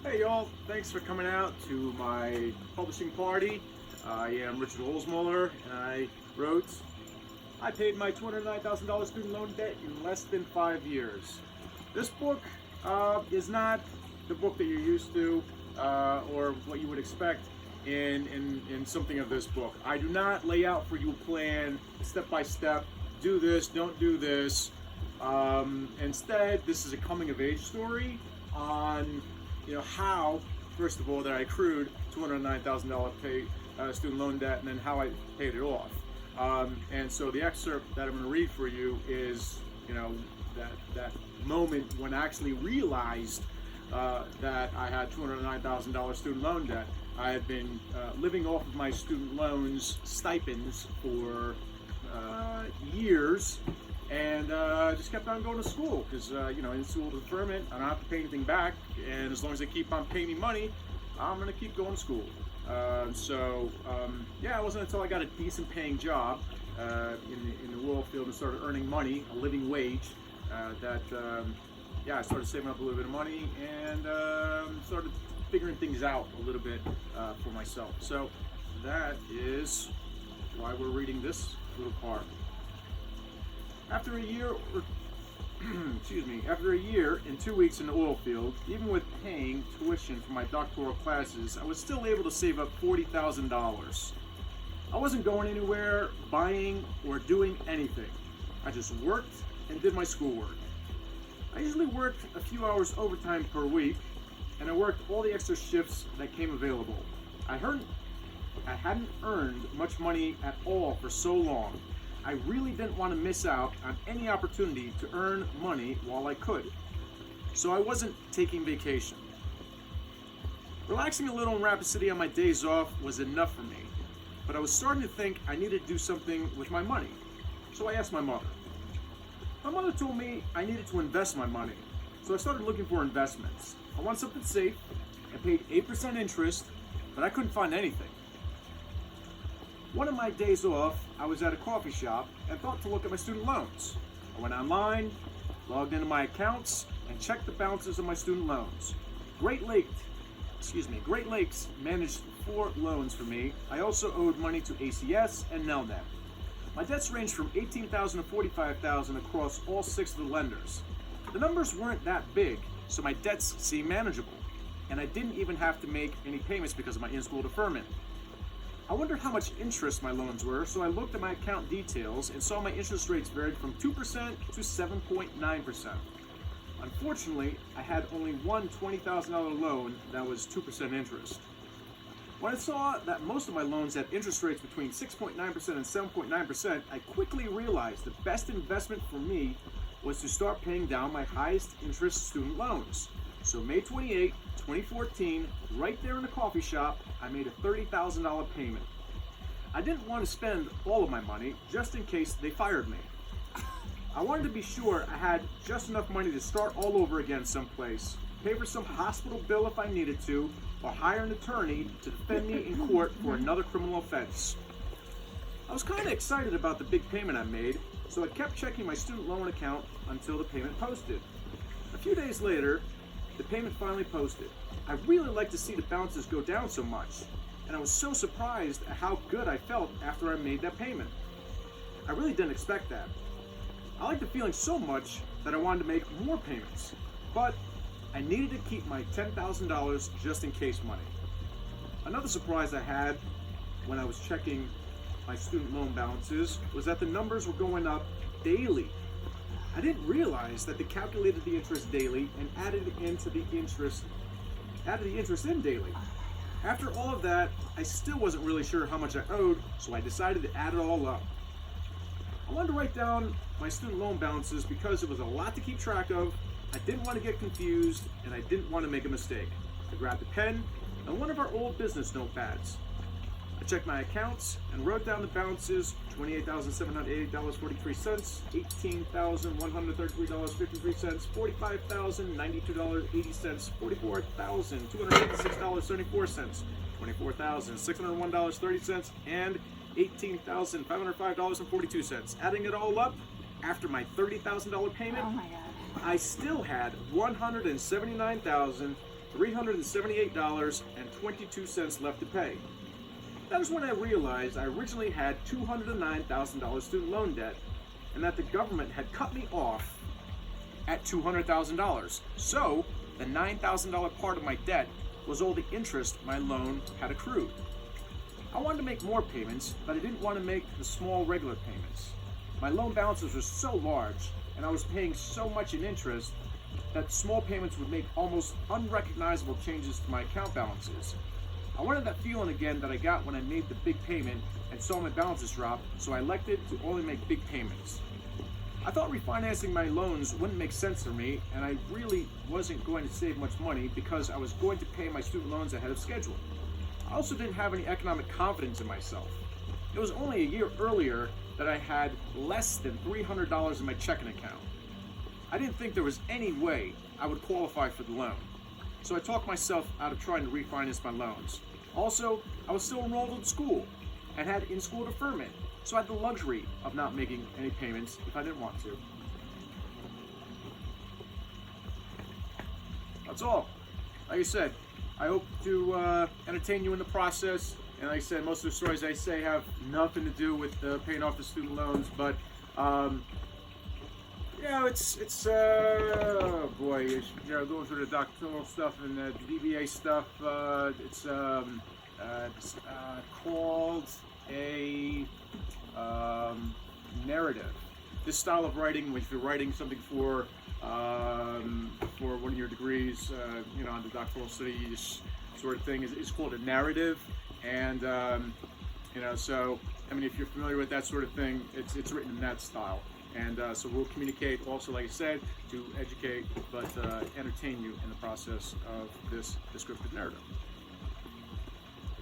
Hey y'all, thanks for coming out to my publishing party. I am Richard Olsmuller, and I paid my $209,000 student loan debt in less than 5 years. This book is not the book that you're used to or what you would expect in something of this book. I do not lay out for you a plan, step by step, do this, don't do this. Instead, this is a coming of age story on how, first of all, that I accrued $209,000 student loan debt, and then how I paid it off. And so the excerpt that I'm going to read for you is, that moment when I actually realized that I had $209,000 student loan debt. I had been living off of my student loans stipends for years, and just kept on going to school because in school deferment I don't have to pay anything back, and as long as they keep on paying me money, I'm gonna keep going to school. It wasn't until I got a decent paying job in the oil field and started earning money, a living wage, that I started saving up a little bit of money and started figuring things out a little bit for myself. So that is why we're reading this little part. After a year and 2 weeks in the oil field, even with paying tuition for my doctoral classes, I was still able to save up $40,000. I wasn't going anywhere, buying, or doing anything. I just worked and did my schoolwork. I usually worked a few hours overtime per week, and I worked all the extra shifts that came available. I hadn't earned much money at all for so long. I really didn't want to miss out on any opportunity to earn money while I could. So I wasn't taking vacation. Relaxing a little in Rapid City on my days off was enough for me, but I was starting to think I needed to do something with my money. So I asked my mother. My mother told me I needed to invest my money, so I started looking for investments. I wanted something safe. I paid 8% interest, but I couldn't find anything. One of my days off, I was at a coffee shop and thought to look at my student loans. I went online, logged into my accounts, and checked the balances of my student loans. Great Lakes managed 4 loans for me. I also owed money to ACS and Nelnet. My debts ranged from $18,000 to $45,000 across all 6 of the lenders. The numbers weren't that big, so my debts seemed manageable, and I didn't even have to make any payments because of my in-school deferment. I wondered how much interest my loans were, so I looked at my account details and saw my interest rates varied from 2% to 7.9%. Unfortunately, I had only one $20,000 loan that was 2% interest. When I saw that most of my loans had interest rates between 6.9% and 7.9%, I quickly realized the best investment for me was to start paying down my highest interest student loans. So May 28, 2014, right there in the coffee shop, I made a $30,000 payment. I didn't want to spend all of my money just in case they fired me. I wanted to be sure I had just enough money to start all over again someplace, pay for some hospital bill if I needed to, or hire an attorney to defend me in court for another criminal offense. I was kind of excited about the big payment I made, so I kept checking my student loan account until the payment posted. A few days later, the payment finally posted. I really like to see the balances go down so much, and I was so surprised at how good I felt after I made that payment. I really didn't expect that. I liked the feeling so much that I wanted to make more payments, but I needed to keep my $10,000 just in case money. Another surprise I had when I was checking my student loan balances was that the numbers were going up daily. I didn't realize that they calculated the interest daily and added the interest in daily. After all of that, I still wasn't really sure how much I owed, so I decided to add it all up. I wanted to write down my student loan balances because it was a lot to keep track of. I didn't want to get confused, and I didn't want to make a mistake. I grabbed a pen and one of our old business notepads. I checked my accounts and wrote down the balances: $28,780.43, $18,133.53, $45,092.80, $44,286.74, $24,601.30, and $18,505.42. Adding it all up, after my $30,000 payment, Oh my God. I still had $179,000 $378.22 left to pay. That is when I realized I originally had $209,000 student loan debt, and that the government had cut me off at $200,000. So the $9,000 part of my debt was all the interest my loan had accrued. I wanted to make more payments, but I didn't want to make the small regular payments. My loan balances were so large, and I was paying so much in interest that small payments would make almost unrecognizable changes to my account balances. I wanted that feeling again that I got when I made the big payment and saw my balances drop, so I elected to only make big payments. I thought refinancing my loans wouldn't make sense for me, and I really wasn't going to save much money because I was going to pay my student loans ahead of schedule. I also didn't have any economic confidence in myself. It was only a year earlier that I had less than $300 in my checking account. I didn't think there was any way I would qualify for the loan, so I talked myself out of trying to refinance my loans. Also, I was still enrolled in school and had in-school deferment, so I had the luxury of not making any payments if I didn't want to. That's all. Like I said, I hope to entertain you in the process. And like I said, most of the stories I say have nothing to do with paying off the student loans, but oh boy, going through the doctoral stuff and the DBA stuff. It's called a narrative. This style of writing, if you're writing something for one of your degrees, on the doctoral studies sort of thing, is called a narrative. And so I mean, if you're familiar with that sort of thing, it's written in that style. And so we'll communicate also, like I said, to educate, but entertain you in the process of this descriptive narrative.